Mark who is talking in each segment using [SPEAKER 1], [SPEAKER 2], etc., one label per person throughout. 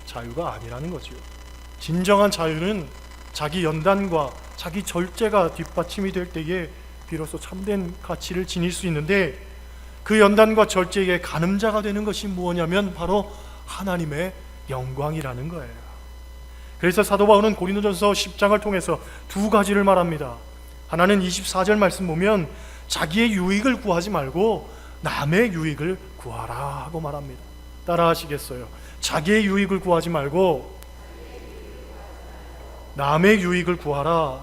[SPEAKER 1] 자유가 아니라는 거지요. 진정한 자유는 자기 연단과 자기 절제가 뒷받침이 될 때에 비로소 참된 가치를 지닐 수 있는데, 그 연단과 절제의 가늠자가 되는 것이 무엇이냐면 바로 하나님의 영광이라는 거예요. 그래서 사도 바울은 고린도전서 10장을 통해서 두 가지를 말합니다. 하나는 24절 말씀 보면 자기의 유익을 구하지 말고 남의 유익을 구하라 하고 말합니다. 따라 하시겠어요? 자기의 유익을 구하지 말고 남의 유익을 구하라.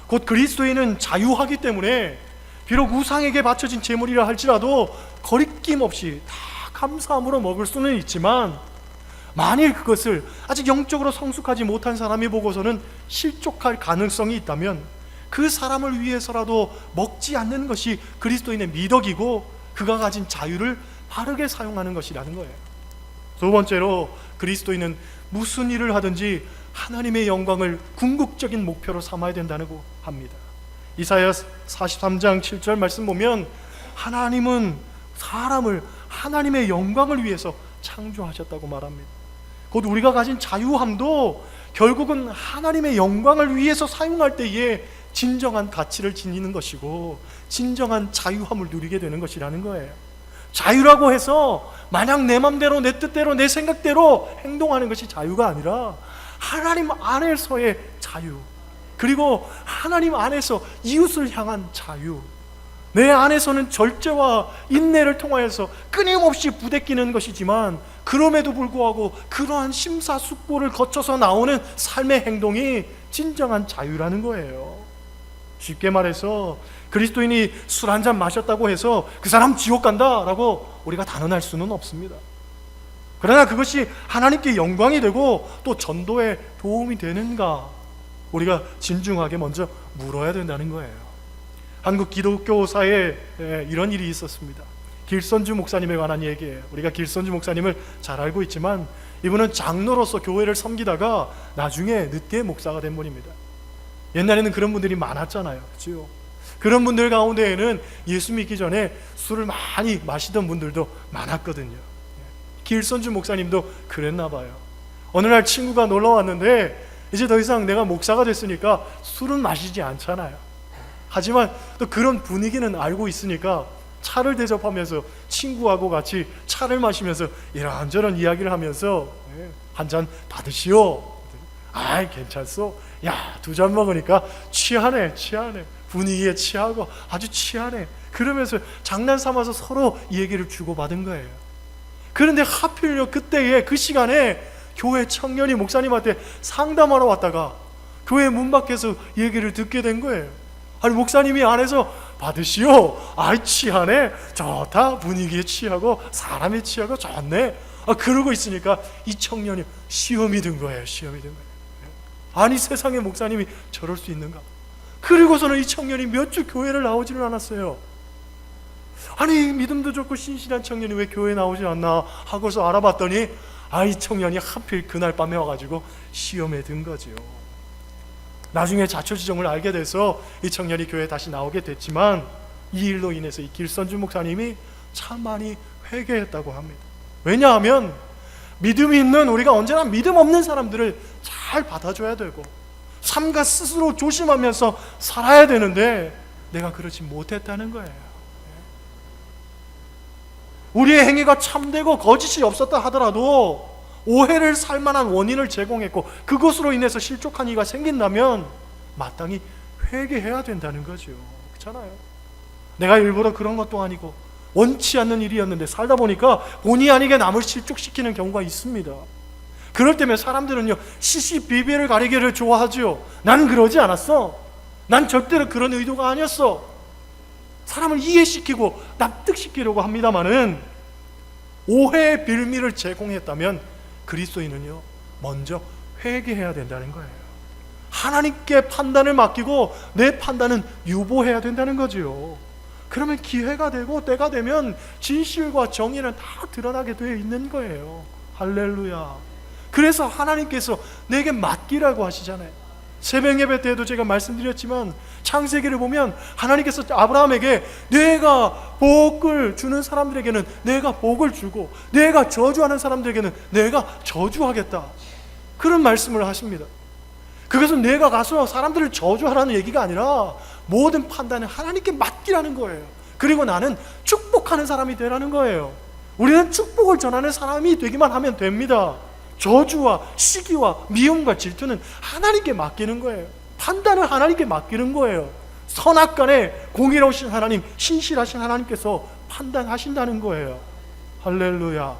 [SPEAKER 1] 곧 그리스도인은 자유하기 때문에 비록 우상에게 바쳐진 제물이라 할지라도 거리낌 없이 다 감사함으로 먹을 수는 있지만, 만일 그것을 아직 영적으로 성숙하지 못한 사람이 보고서는 실족할 가능성이 있다면 그 사람을 위해서라도 먹지 않는 것이 그리스도인의 미덕이고 그가 가진 자유를 바르게 사용하는 것이라는 거예요. 두 번째로, 그리스도인은 무슨 일을 하든지 하나님의 영광을 궁극적인 목표로 삼아야 된다고 합니다. 이사야 43장 7절 말씀 보면 하나님은 사람을 하나님의 영광을 위해서 창조하셨다고 말합니다. 곧 우리가 가진 자유함도 결국은 하나님의 영광을 위해서 사용할 때에 진정한 가치를 지니는 것이고 진정한 자유함을 누리게 되는 것이라는 거예요. 자유라고 해서 마냥 내 맘대로 내 뜻대로 내 생각대로 행동하는 것이 자유가 아니라 하나님 안에서의 자유, 그리고 하나님 안에서 이웃을 향한 자유, 내 안에서는 절제와 인내를 통하여서 끊임없이 부대끼는 것이지만 그럼에도 불구하고 그러한 심사숙고를 거쳐서 나오는 삶의 행동이 진정한 자유라는 거예요. 쉽게 말해서 그리스도인이 술 한잔 마셨다고 해서 그 사람 지옥 간다라고 우리가 단언할 수는 없습니다. 그러나 그것이 하나님께 영광이 되고 또 전도에 도움이 되는가, 우리가 진중하게 먼저 물어야 된다는 거예요. 한국 기독교사에 이런 일이 있었습니다. 길선주 목사님에 관한 얘기예요. 우리가 길선주 목사님을 잘 알고 있지만 이분은 장로로서 교회를 섬기다가 나중에 늦게 목사가 된 분입니다. 옛날에는 그런 분들이 많았잖아요, 그렇죠? 그런 분들 가운데에는 예수 믿기 전에 술을 많이 마시던 분들도 많았거든요. 길선주 목사님도 그랬나 봐요. 어느 날 친구가 놀러 왔는데 이제 더 이상 내가 목사가 됐으니까 술은 마시지 않잖아요. 하지만 또 그런 분위기는 알고 있으니까 차를 대접하면서 친구하고 같이 차를 마시면서 이런저런 이야기를 하면서 한 잔 받으시오. 아이 괜찮소. 야, 두 잔 먹으니까 취하네. 분위기에 취하고 아주 취하네. 그러면서 장난 삼아서 서로 얘기를 주고받은 거예요. 그런데 하필요 그때에 그 시간에 교회 청년이 목사님한테 상담하러 왔다가 교회 문 밖에서 얘기를 듣게 된 거예요. 아니 목사님이 안에서 받으시오. 아이 취하네. 좋다. 분위기에 취하고 사람에 취하고 좋네. 그러고 있으니까 이 청년이 시험이 든 거예요. 아니 세상에 목사님이 저럴 수 있는가. 그리고서는 이 청년이 몇 주 교회를 나오지를 않았어요. 아니 믿음도 좋고 신실한 청년이 왜 교회에 나오지 않나 하고서 알아봤더니 이 청년이 하필 그날 밤에 와가지고 시험에 든 거지요. 나중에 자초지종을 알게 돼서 이 청년이 교회에 다시 나오게 됐지만 이 일로 인해서 이 길선주 목사님이 참 많이 회개했다고 합니다. 왜냐하면 믿음이 있는 우리가 언제나 믿음 없는 사람들을 잘 받아줘야 되고 삶과 스스로 조심하면서 살아야 되는데 내가 그렇지 못했다는 거예요. 우리의 행위가 참되고 거짓이 없었다 하더라도 오해를 살 만한 원인을 제공했고 그것으로 인해서 실족한 이가 생긴다면 마땅히 회개해야 된다는 거죠. 그렇잖아요. 내가 일부러 그런 것도 아니고 원치 않는 일이었는데 살다 보니까 본의 아니게 남을 실족시키는 경우가 있습니다. 그럴 때면 사람들은요 시시비비를 가리기를 좋아하죠. 난 그러지 않았어. 난 절대로 그런 의도가 아니었어. 사람을 이해시키고 납득시키려고 합니다마는 오해의 빌미를 제공했다면 그리스도인은요 먼저 회개해야 된다는 거예요. 하나님께 판단을 맡기고 내 판단은 유보해야 된다는 거지요. 그러면 기회가 되고 때가 되면 진실과 정의는 다 드러나게 되어 있는 거예요. 할렐루야. 그래서 하나님께서 내게 맡기라고 하시잖아요. 새벽 예배 때에도 제가 말씀드렸지만 창세기를 보면 하나님께서 아브라함에게 내가 복을 주는 사람들에게는 내가 복을 주고 내가 저주하는 사람들에게는 내가 저주하겠다, 그런 말씀을 하십니다. 그것은 내가 가서 사람들을 저주하라는 얘기가 아니라 모든 판단은 하나님께 맡기라는 거예요. 그리고 나는 축복하는 사람이 되라는 거예요. 우리는 축복을 전하는 사람이 되기만 하면 됩니다. 저주와 시기와 미움과 질투는 하나님께 맡기는 거예요. 판단은 하나님께 맡기는 거예요. 선악간에 공의로우신 하나님, 신실하신 하나님께서 판단하신다는 거예요. 할렐루야.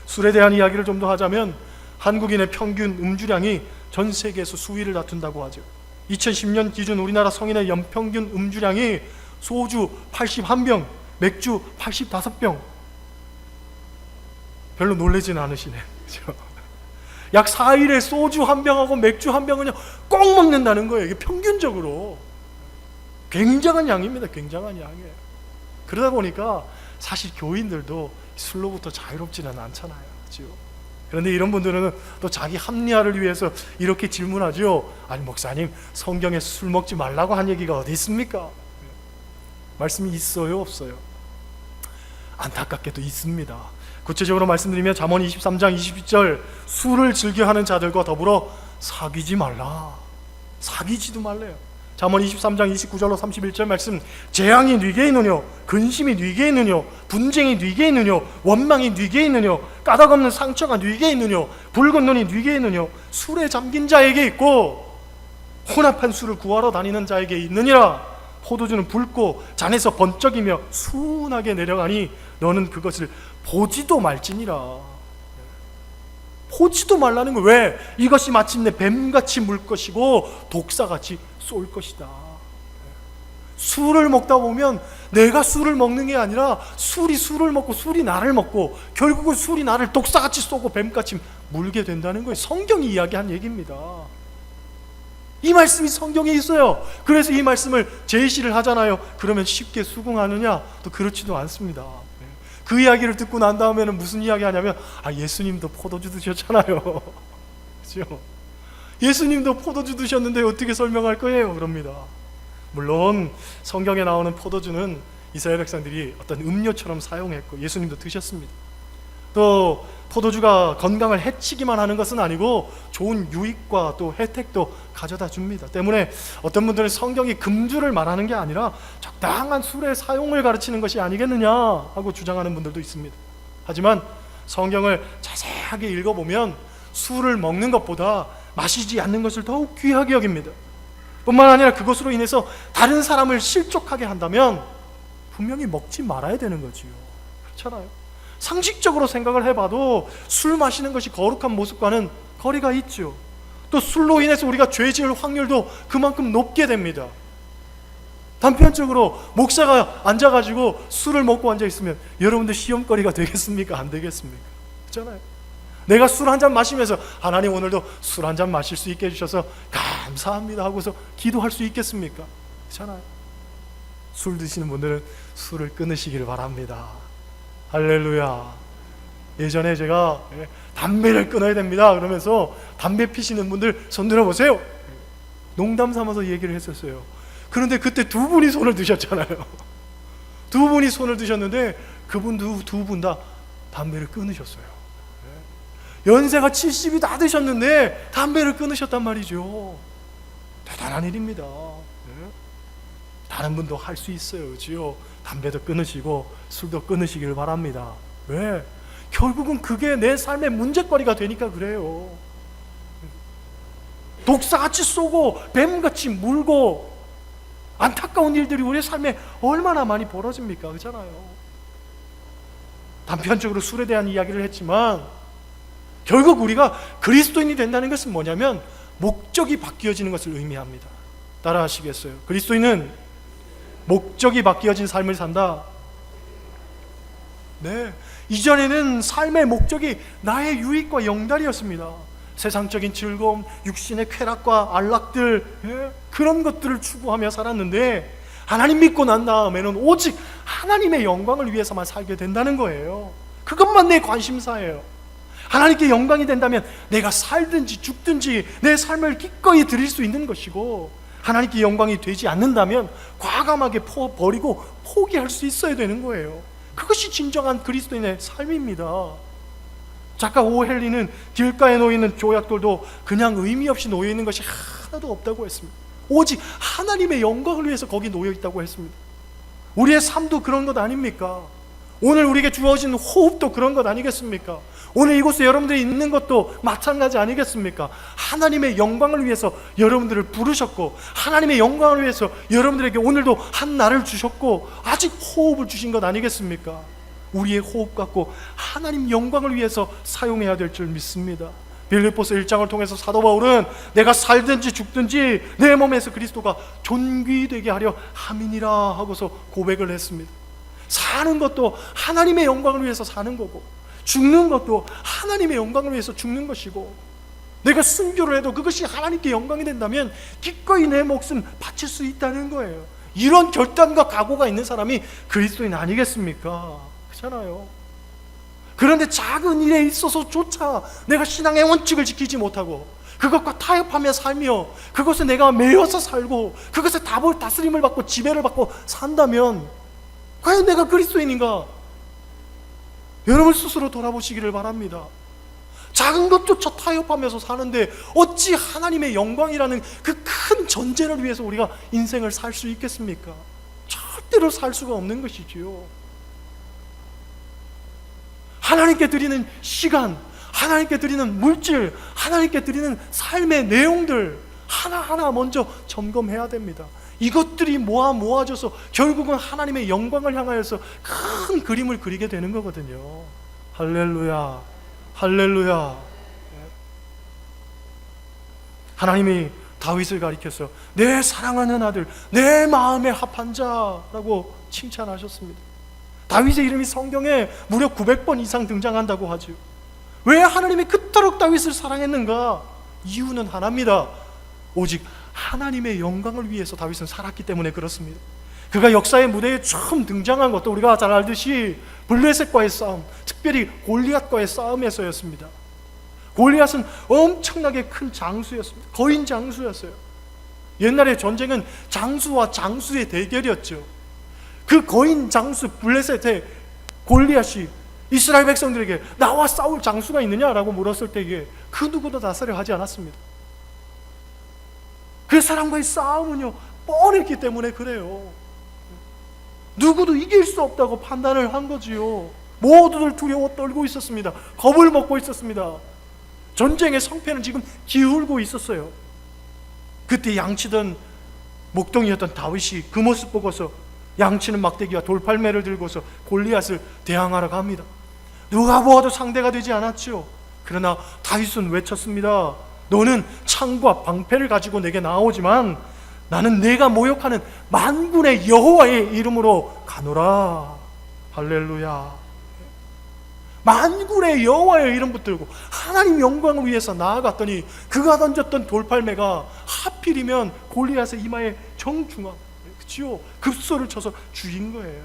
[SPEAKER 1] 술에 대한 이야기를 좀 더 하자면 한국인의 평균 음주량이 전 세계에서 수위를 다툰다고 하죠. 2010년 기준 우리나라 성인의 연평균 음주량이 소주 81병, 맥주 85병. 별로 놀라지는 않으시네. 그렇죠? 약 4일에 소주 한 병하고 맥주 한 병은 꼭 먹는다는 거예요. 이게 평균적으로 굉장한 양입니다. 굉장한 양이에요. 그러다 보니까 사실 교인들도 술로부터 자유롭지는 않잖아요. 그렇죠? 그런데 이런 분들은 또 자기 합리화를 위해서 이렇게 질문하죠. 아니 목사님, 성경에 술 먹지 말라고 한 얘기가 어디 있습니까? 말씀이 있어요, 없어요? 안타깝게도 있습니다. 구체적으로 말씀드리면 잠언 23장 22절, 술을 즐겨하는 자들과 더불어 사귀지 말라. 사귀지도 말래요. 잠언 23장 29절로 31절 말씀, 재앙이 네게 있느뇨, 근심이 네게 있느뇨, 분쟁이 네게 있느뇨, 원망이 네게 있느뇨, 까닭없는 상처가 네게 있느뇨, 붉은 눈이 네게 있느뇨, 술에 잠긴 자에게 있고 혼합한 술을 구하러 다니는 자에게 있느니라. 포도주는 붉고 잔에서 번쩍이며 순하게 내려가니 너는 그것을 보지도 말지니라. 보지도 말라는 거. 왜? 이것이 마침내 뱀같이 물 것이고 독사같이 쏠 것이다. 술을 먹다 보면 내가 술을 먹는 게 아니라 술이 술을 먹고 술이 나를 먹고 결국은 술이 나를 독사같이 쏘고 뱀같이 물게 된다는 거예요. 성경이 이야기한 얘기입니다. 이 말씀이 성경에 있어요. 그래서 이 말씀을 제시를 하잖아요. 그러면 쉽게 수긍하느냐? 또 그렇지도 않습니다. 그 이야기를 듣고 난 다음에는 무슨 이야기 하냐면, 예수님도 포도주 드셨잖아요. 그렇죠? 예수님도 포도주 드셨는데 어떻게 설명할 거예요? 그럽니다. 물론 성경에 나오는 포도주는 이스라엘 백성들이 어떤 음료처럼 사용했고 예수님도 드셨습니다. 또 포도주가 건강을 해치기만 하는 것은 아니고 좋은 유익과 또 혜택도 가져다 줍니다. 때문에 어떤 분들은 성경이 금주를 말하는 게 아니라 적당한 술의 사용을 가르치는 것이 아니겠느냐 하고 주장하는 분들도 있습니다. 하지만 성경을 자세하게 읽어보면 술을 먹는 것보다 마시지 않는 것을 더욱 귀하게 여깁니다. 뿐만 아니라 그것으로 인해서 다른 사람을 실족하게 한다면 분명히 먹지 말아야 되는 거지요. 그렇잖아요. 상식적으로 생각을 해봐도 술 마시는 것이 거룩한 모습과는 거리가 있죠. 또 술로 인해서 우리가 죄 지을 확률도 그만큼 높게 됩니다. 단편적으로 목사가 앉아가지고 술을 먹고 앉아있으면 여러분들 시험거리가 되겠습니까? 안 되겠습니까? 그렇잖아요. 내가 술 한 잔 마시면서 하나님 오늘도 술 한 잔 마실 수 있게 해주셔서 감사합니다 하고서 기도할 수 있겠습니까? 그렇잖아요. 술 드시는 분들은 술을 끊으시길 바랍니다. 할렐루야. 예전에 제가 담배를 끊어야 됩니다 그러면서 담배 피시는 분들 손 들어보세요. 농담 삼아서 얘기를 했었어요. 그런데 그때 두 분이 손을 드셨잖아요. 두 분이 손을 드셨는데 그분 두 분 다 담배를 끊으셨어요. 연세가 70이 다 드셨는데 담배를 끊으셨단 말이죠. 대단한 일입니다. 다른 분도 할 수 있어요. 그렇죠? 담배도 끊으시고 술도 끊으시길 바랍니다. 왜? 결국은 그게 내 삶의 문제거리가 되니까 그래요. 독사같이 쏘고 뱀같이 물고 안타까운 일들이 우리 삶에 얼마나 많이 벌어집니까? 그렇잖아요. 단편적으로 술에 대한 이야기를 했지만 결국 우리가 그리스도인이 된다는 것은 뭐냐면 목적이 바뀌어지는 것을 의미합니다. 따라 하시겠어요? 그리스도인은 목적이 바뀌어진 삶을 산다. 네, 이전에는 삶의 목적이 나의 유익과 영달이었습니다. 세상적인 즐거움, 육신의 쾌락과 안락들, 그런 것들을 추구하며 살았는데 하나님 믿고 난 다음에는 오직 하나님의 영광을 위해서만 살게 된다는 거예요. 그것만 내 관심사예요. 하나님께 영광이 된다면 내가 살든지 죽든지 내 삶을 기꺼이 드릴 수 있는 것이고, 하나님께 영광이 되지 않는다면 과감하게 버리고 포기할 수 있어야 되는 거예요. 그것이 진정한 그리스도인의 삶입니다. 작가 오헬리는 길가에 놓여있는 조약돌도 그냥 의미 없이 놓여있는 것이 하나도 없다고 했습니다. 오직 하나님의 영광을 위해서 거기 놓여있다고 했습니다. 우리의 삶도 그런 것 아닙니까? 오늘 우리에게 주어진 호흡도 그런 것 아니겠습니까? 오늘 이곳에 여러분들이 있는 것도 마찬가지 아니겠습니까? 하나님의 영광을 위해서 여러분들을 부르셨고, 하나님의 영광을 위해서 여러분들에게 오늘도 한 날을 주셨고, 아직 호흡을 주신 것 아니겠습니까? 우리의 호흡 갖고 하나님 영광을 위해서 사용해야 될 줄 믿습니다. 빌립보서 1장을 통해서 사도 바울은 내가 살든지 죽든지 내 몸에서 그리스도가 존귀되게 하려 함이니라 하고서 고백을 했습니다. 사는 것도 하나님의 영광을 위해서 사는 거고, 죽는 것도 하나님의 영광을 위해서 죽는 것이고, 내가 순교를 해도 그것이 하나님께 영광이 된다면 기꺼이 내 목숨 바칠 수 있다는 거예요. 이런 결단과 각오가 있는 사람이 그리스도인 아니겠습니까? 그렇잖아요. 그런데 작은 일에 있어서조차 내가 신앙의 원칙을 지키지 못하고 그것과 타협하며 살며 그것에 내가 매여서 살고 그것에 다스림을 받고 지배를 받고 산다면 과연 내가 그리스도인인가? 여러분 스스로 돌아보시기를 바랍니다. 작은 것조차 타협하면서 사는데 어찌 하나님의 영광이라는 그 큰 전제를 위해서 우리가 인생을 살 수 있겠습니까? 절대로 살 수가 없는 것이지요. 하나님께 드리는 시간, 하나님께 드리는 물질, 하나님께 드리는 삶의 내용들 하나하나 먼저 점검해야 됩니다. 이것들이 모아져서 결국은 하나님의 영광을 향하여서 큰 그림을 그리게 되는 거거든요. 할렐루야, 할렐루야. 하나님이 다윗을 가리켜서 내 사랑하는 아들, 내 마음에 합한 자라고 칭찬하셨습니다. 다윗의 이름이 성경에 무려 900번 이상 등장한다고 하죠. 왜 하나님이 그토록 다윗을 사랑했는가? 이유는 하나입니다. 오직 하나님의 영광을 위해서 다윗은 살았기 때문에 그렇습니다. 그가 역사의 무대에 처음 등장한 것도 우리가 잘 알듯이 블레셋과의 싸움, 특별히 골리앗과의 싸움에서였습니다. 골리앗은 엄청나게 큰 장수였습니다. 거인 장수였어요. 옛날에 전쟁은 장수와 장수의 대결이었죠. 그 거인 장수 블레셋의 골리앗이 이스라엘 백성들에게 나와 싸울 장수가 있느냐라고 물었을 때에 그 누구도 나서려 하지 않았습니다. 그 사람과의 싸움은요 뻔했기 때문에 그래요. 누구도 이길 수 없다고 판단을 한 거지요. 모두들 두려워 떨고 있었습니다. 겁을 먹고 있었습니다. 전쟁의 성패는 지금 기울고 있었어요. 그때 양치던 목동이었던 다윗이 그 모습 보고서 양치는 막대기와 돌팔매를 들고서 골리앗을 대항하러 갑니다. 누가 보아도 상대가 되지 않았죠. 그러나 다윗은 외쳤습니다. 너는 창과 방패를 가지고 내게 나오지만 나는 내가 모욕하는 만군의 여호와의 이름으로 가노라. 할렐루야. 만군의 여호와의 이름 붙들고 하나님 영광을 위해서 나아갔더니 그가 던졌던 돌팔매가 하필이면 골리앗의 이마에 정중앙, 그치요? 급소를 쳐서 죽인 거예요.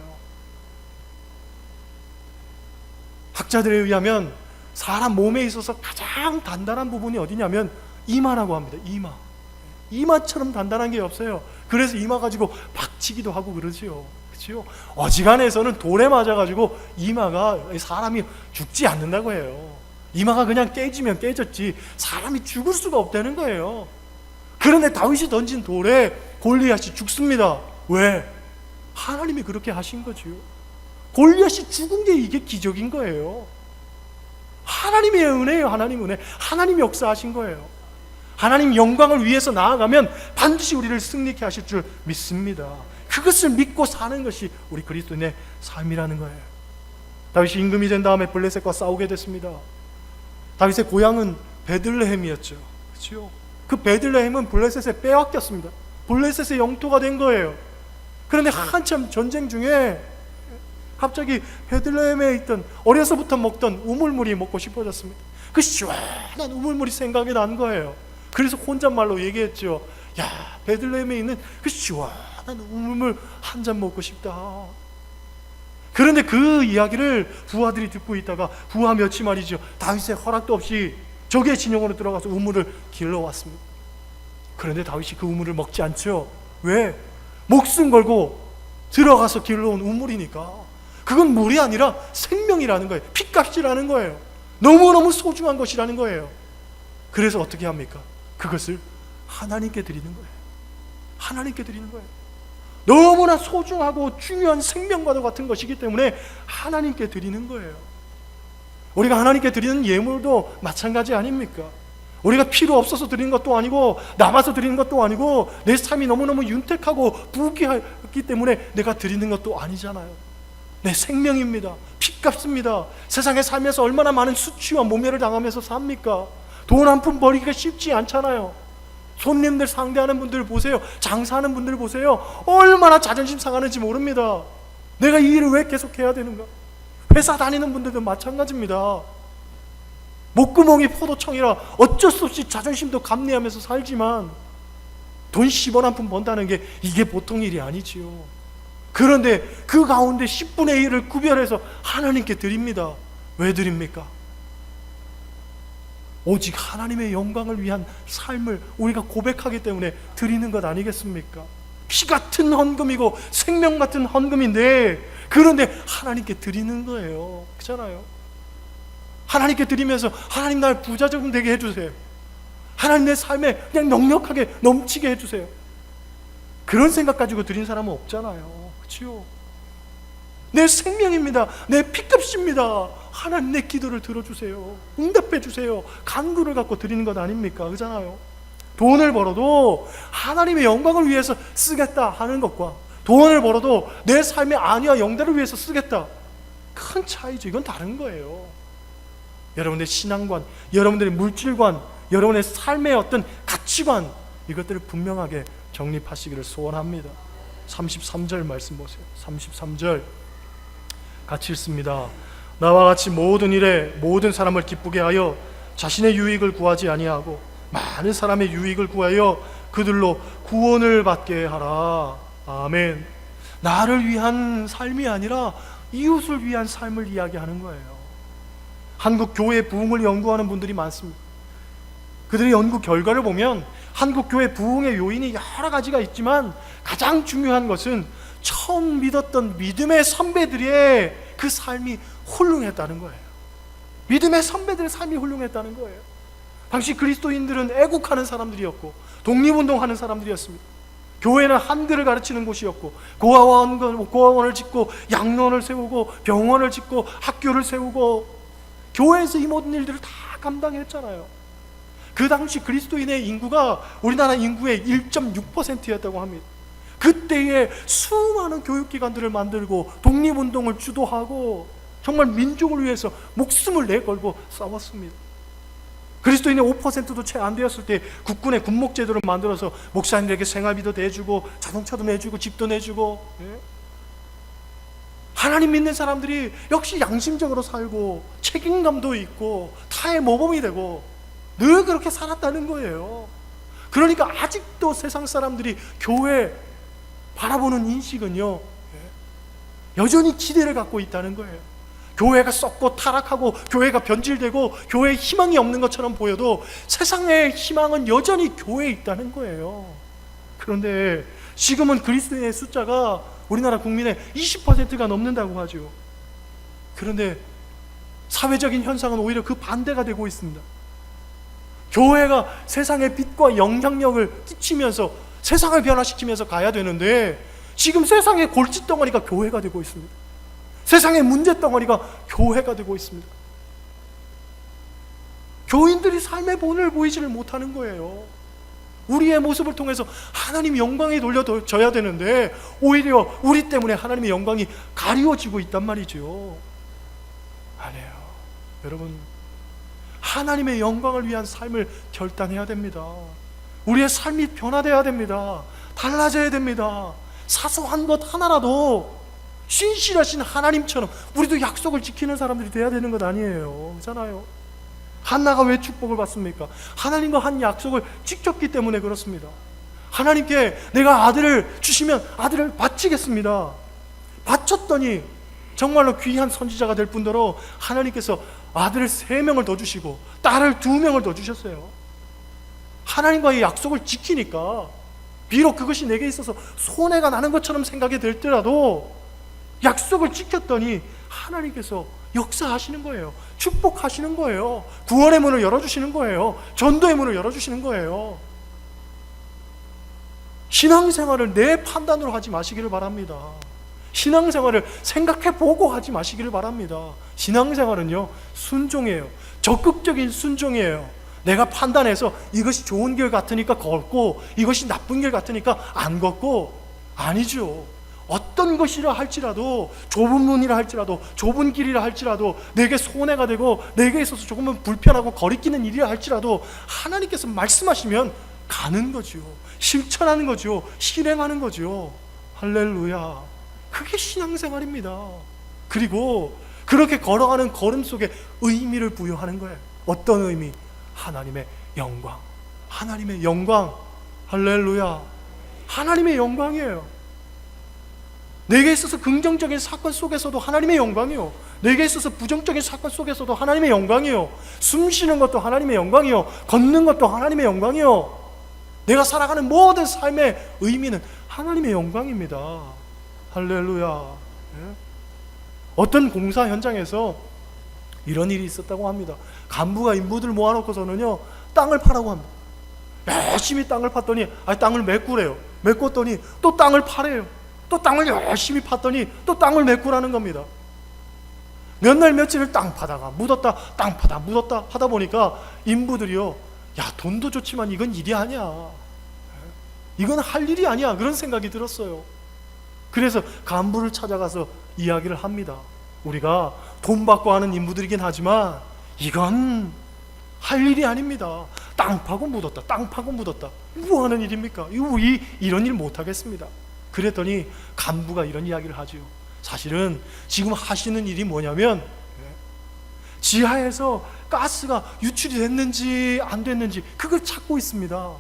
[SPEAKER 1] 학자들에 의하면 사람 몸에 있어서 가장 단단한 부분이 어디냐면 이마라고 합니다. 이마처럼 단단한 게 없어요. 그래서 이마 가지고 박치기도 하고 그러지요. 그치요? 어지간해서는 돌에 맞아가지고 이마가 사람이 죽지 않는다고 해요. 이마가 그냥 깨지면 깨졌지 사람이 죽을 수가 없다는 거예요. 그런데 다윗이 던진 돌에 골리앗이 죽습니다. 왜? 하나님이 그렇게 하신 거지요. 골리앗이 죽은 게 이게 기적인 거예요. 하나님의 은혜예요. 하나님 은혜. 하나님이 역사하신 거예요. 하나님 영광을 위해서 나아가면 반드시 우리를 승리케 하실 줄 믿습니다. 그것을 믿고 사는 것이 우리 그리스도인의 삶이라는 거예요. 다윗이 임금이 된 다음에 블레셋과 싸우게 됐습니다. 다윗의 고향은 베들레헴이었죠. 그렇죠? 그 베들레헴은 블레셋에 빼앗겼습니다. 블레셋의 영토가 된 거예요. 그런데 한참 전쟁 중에 갑자기 베들레헴에 있던 어려서부터 먹던 우물물이 먹고 싶어졌습니다. 그 시원한 우물물이 생각이 난 거예요. 그래서 혼잣말로 얘기했죠. 야, 베들레헴에 있는 그 시원한 우물물 한 잔 먹고 싶다. 그런데 그 이야기를 부하들이 듣고 있다가 부하 몇이 말이죠, 다윗의 허락도 없이 적의 진영으로 들어가서 우물을 길러왔습니다. 그런데 다윗이 그 우물을 먹지 않죠. 왜? 목숨 걸고 들어가서 길러온 우물이니까. 그건 물이 아니라 생명이라는 거예요. 핏값이라는 거예요. 너무너무 소중한 것이라는 거예요. 그래서 어떻게 합니까? 그것을 하나님께 드리는 거예요. 하나님께 드리는 거예요. 너무나 소중하고 중요한 생명과도 같은 것이기 때문에 하나님께 드리는 거예요. 우리가 하나님께 드리는 예물도 마찬가지 아닙니까? 우리가 필요 없어서 드리는 것도 아니고 남아서 드리는 것도 아니고 내 삶이 너무너무 윤택하고 부귀하기 때문에 내가 드리는 것도 아니잖아요. 내 생명입니다. 핏값입니다. 세상에 살면서 얼마나 많은 수치와 모멸을 당하면서 삽니까? 돈 한 푼 버리기가 쉽지 않잖아요. 손님들 상대하는 분들 보세요. 장사하는 분들 보세요. 얼마나 자존심 상하는지 모릅니다. 내가 이 일을 왜 계속 해야 되는가? 회사 다니는 분들도 마찬가지입니다. 목구멍이 포도청이라 어쩔 수 없이 자존심도 감내하면서 살지만 돈 10원 한 푼 번다는 게 이게 보통 일이 아니지요. 그런데 그 가운데 10분의 1을 구별해서 하나님께 드립니다. 왜 드립니까? 오직 하나님의 영광을 위한 삶을 우리가 고백하기 때문에 드리는 것 아니겠습니까? 피 같은 헌금이고 생명 같은 헌금인데, 그런데 하나님께 드리는 거예요. 그렇잖아요. 하나님께 드리면서 하나님 날 부자 좀 되게 해주세요. 하나님 내 삶에 그냥 넉넉하게 넘치게 해주세요. 그런 생각 가지고 드린 사람은 없잖아요. 그렇죠? 내 생명입니다. 내 피값입니다. 하나님 내 기도를 들어주세요. 응답해 주세요. 간구를 갖고 드리는 것 아닙니까? 그렇잖아요. 돈을 벌어도 하나님의 영광을 위해서 쓰겠다 하는 것과 돈을 벌어도 내 삶의 안위와 영달을 위해서 쓰겠다, 큰 차이죠. 이건 다른 거예요. 여러분의 신앙관, 여러분들의 물질관, 여러분의 삶의 어떤 가치관, 이것들을 분명하게 정립하시기를 소원합니다. 33절 말씀 보세요. 33절 같이 읽습니다. 나와 같이 모든 일에 모든 사람을 기쁘게 하여 자신의 유익을 구하지 아니하고 많은 사람의 유익을 구하여 그들로 구원을 받게 하라. 아멘. 나를 위한 삶이 아니라 이웃을 위한 삶을 이야기하는 거예요. 한국 교회 부흥을 연구하는 분들이 많습니다. 그들의 연구 결과를 보면 한국 교회 부흥의 요인이 여러 가지가 있지만 가장 중요한 것은 처음 믿었던 믿음의 선배들의 그 삶이 훌륭했다는 거예요. 믿음의 선배들의 삶이 훌륭했다는 거예요. 당시 그리스도인들은 애국하는 사람들이었고 독립운동하는 사람들이었습니다. 교회는 한글을 가르치는 곳이었고 고아원을 짓고 양로원을 세우고 병원을 짓고 학교를 세우고 교회에서 이 모든 일들을 다 감당했잖아요. 그 당시 그리스도인의 인구가 우리나라 인구의 1.6%였다고 합니다. 그때에 수많은 교육기관들을 만들고 독립운동을 주도하고 정말 민족을 위해서 목숨을 내걸고 싸웠습니다. 그리스도인의 5%도 채 안 되었을 때 국군의 군목제도를 만들어서 목사님들에게 생활비도 내주고 자동차도 내주고 집도 내주고, 하나님 믿는 사람들이 역시 양심적으로 살고 책임감도 있고 타의 모범이 되고 늘 그렇게 살았다는 거예요. 그러니까 아직도 세상 사람들이 교회 바라보는 인식은요, 여전히 기대를 갖고 있다는 거예요. 교회가 썩고 타락하고 교회가 변질되고 교회에 희망이 없는 것처럼 보여도 세상의 희망은 여전히 교회에 있다는 거예요. 그런데 지금은 그리스도인의 숫자가 우리나라 국민의 20%가 넘는다고 하죠. 그런데 사회적인 현상은 오히려 그 반대가 되고 있습니다. 교회가 세상의 빛과 영향력을 끼치면서 세상을 변화시키면서 가야 되는데 지금 세상의 골칫덩어리가 교회가 되고 있습니다. 세상의 문제덩어리가 교회가 되고 있습니다. 교인들이 삶의 본을 보이지를 못하는 거예요. 우리의 모습을 통해서 하나님 영광이 돌려져야 되는데 오히려 우리 때문에 하나님의 영광이 가리워지고 있단 말이죠. 아니에요. 여러분, 하나님의 영광을 위한 삶을 결단해야 됩니다. 우리의 삶이 변화되어야 됩니다. 달라져야 됩니다. 사소한 것 하나라도 신실하신 하나님처럼 우리도 약속을 지키는 사람들이 돼야 되는 것 아니에요. 그렇잖아요. 한나가 왜 축복을 받습니까? 하나님과 한 약속을 지켰기 때문에 그렇습니다. 하나님께 내가 아들을 주시면 아들을 바치겠습니다. 바쳤더니 정말로 귀한 선지자가 될 뿐더러 하나님께서 아들을 3명을 더 주시고 딸을 2명을 더 주셨어요. 하나님과의 약속을 지키니까 비록 그것이 내게 있어서 손해가 나는 것처럼 생각이 들더라도 약속을 지켰더니 하나님께서 역사하시는 거예요. 축복하시는 거예요. 구원의 문을 열어주시는 거예요. 전도의 문을 열어주시는 거예요. 신앙생활을 내 판단으로 하지 마시기를 바랍니다. 신앙생활을 생각해보고 하지 마시기를 바랍니다. 신앙생활은요, 순종이에요. 적극적인 순종이에요. 내가 판단해서 이것이 좋은 길 같으니까 걷고 이것이 나쁜 길 같으니까 안 걷고, 아니죠. 어떤 것이라 할지라도, 좁은 문이라 할지라도, 좁은 길이라 할지라도, 내게 손해가 되고 내게 있어서 조금은 불편하고 거리끼는 일이라 할지라도 하나님께서 말씀하시면 가는 거죠. 실천하는 거죠. 실행하는 거죠. 할렐루야. 그게 신앙생활입니다. 그리고 그렇게 걸어가는 걸음 속에 의미를 부여하는 거예요. 어떤 의미? 하나님의 영광. 하나님의 영광. 할렐루야. 하나님의 영광이에요. 내게 있어서 긍정적인 사건 속에서도 하나님의 영광이요, 내게 있어서 부정적인 사건 속에서도 하나님의 영광이요, 숨 쉬는 것도 하나님의 영광이요, 걷는 것도 하나님의 영광이요, 내가 살아가는 모든 삶의 의미는 하나님의 영광입니다. 할렐루야. 어떤 공사 현장에서 이런 일이 있었다고 합니다. 간부가 인부들 모아놓고서는요, 땅을 파라고 합니다. 열심히 땅을 팠더니 땅을 메꾸래요. 메꿨더니 또 땅을 파래요. 또 땅을 열심히 팠더니 또 땅을 메꾸라는 겁니다. 몇 날 며칠을 땅 파다가 묻었다, 땅 파다 묻었다 하다 보니까 인부들이요, 야, 돈도 좋지만 이건 일이 아니야, 이건 할 일이 아니야, 그런 생각이 들었어요. 그래서 간부를 찾아가서 이야기를 합니다. 우리가 돈 받고 하는 인부들이긴 하지만 이건 할 일이 아닙니다. 땅 파고 묻었다, 땅 파고 묻었다, 뭐 하는 일입니까? 이런 일 못하겠습니다. 그랬더니 간부가 이런 이야기를 하죠. 사실은 지금 하시는 일이 뭐냐면, 지하에서 가스가 유출이 됐는지 안 됐는지 그걸 찾고 있습니다.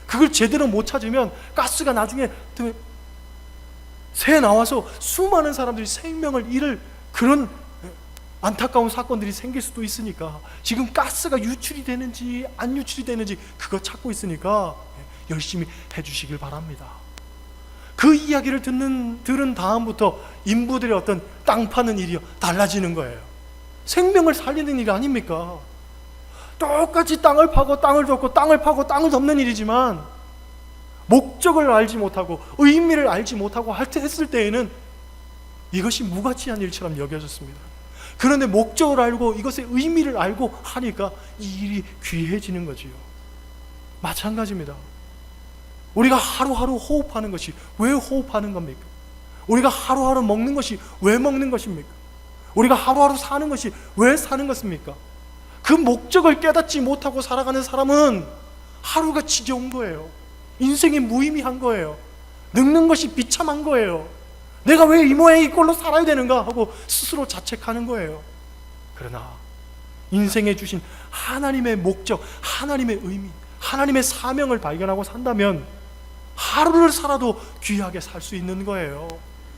[SPEAKER 1] 그걸 제대로 못 찾으면 가스가 나중에 새 나와서 수많은 사람들이 생명을 잃을 그런 안타까운 사건들이 생길 수도 있으니까 지금 가스가 유출이 되는지 안 유출이 되는지 그거 찾고 있으니까 열심히 해주시길 바랍니다. 그 이야기를 들은 다음부터 인부들의 어떤 땅 파는 일이 달라지는 거예요. 생명을 살리는 일이 아닙니까? 똑같이 땅을 파고 땅을 덮고 땅을 파고 땅을 덮는 일이지만 목적을 알지 못하고 의미를 알지 못하고 했을 때에는 이것이 무가치한 일처럼 여겨졌습니다. 그런데 목적을 알고 이것의 의미를 알고 하니까 이 일이 귀해지는 거지요. 마찬가지입니다. 우리가 하루하루 호흡하는 것이 왜 호흡하는 겁니까? 우리가 하루하루 먹는 것이 왜 먹는 것입니까? 우리가 하루하루 사는 것이 왜 사는 것입니까? 그 목적을 깨닫지 못하고 살아가는 사람은 하루가 지겨운 거예요. 인생이 무의미한 거예요. 늙는 것이 비참한 거예요. 내가 왜 이 모양 이 꼴로 살아야 되는가 하고 스스로 자책하는 거예요. 그러나 인생에 주신 하나님의 목적, 하나님의 의미, 하나님의 사명을 발견하고 산다면 하루를 살아도 귀하게 살 수 있는 거예요.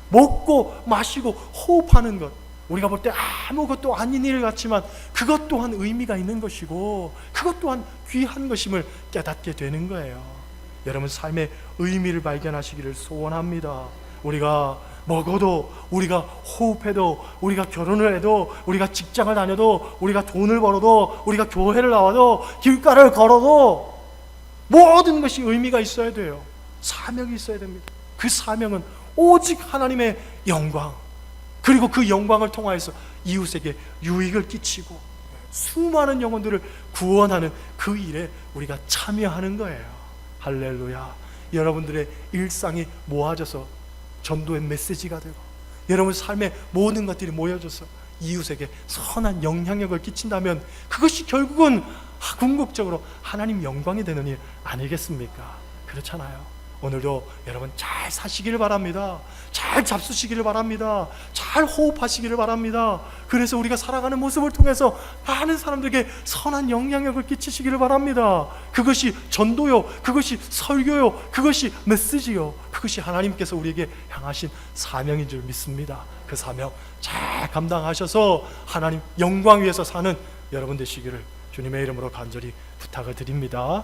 [SPEAKER 1] 먹고 마시고 호흡하는 것, 우리가 볼 때 아무것도 아닌 일 같지만 그것 또한 의미가 있는 것이고 그것 또한 귀한 것임을 깨닫게 되는 거예요. 여러분, 삶의 의미를 발견하시기를 소원합니다. 우리가 먹어도, 우리가 호흡해도, 우리가 결혼을 해도, 우리가 직장을 다녀도, 우리가 돈을 벌어도, 우리가 교회를 나와도, 길가를 걸어도 모든 것이 의미가 있어야 돼요. 사명이 있어야 됩니다. 그 사명은 오직 하나님의 영광, 그리고 그 영광을 통하여서 이웃에게 유익을 끼치고 수많은 영혼들을 구원하는 그 일에 우리가 참여하는 거예요. 할렐루야. 여러분들의 일상이 모아져서 전도의 메시지가 되고 여러분 삶의 모든 것들이 모여져서 이웃에게 선한 영향력을 끼친다면 그것이 결국은 궁극적으로 하나님 영광이 되는 일 아니겠습니까? 그렇잖아요. 오늘도 여러분 잘 사시기를 바랍니다. 잘 잡수시기를 바랍니다. 잘 호흡하시기를 바랍니다. 그래서 우리가 살아가는 모습을 통해서 많은 사람들에게 선한 영향력을 끼치시기를 바랍니다. 그것이 전도요, 그것이 설교요, 그것이 메시지요, 그것이 하나님께서 우리에게 향하신 사명인 줄 믿습니다. 그 사명 잘 감당하셔서 하나님 영광 위에서 사는 여러분 되시기를 주님의 이름으로 간절히 부탁을 드립니다.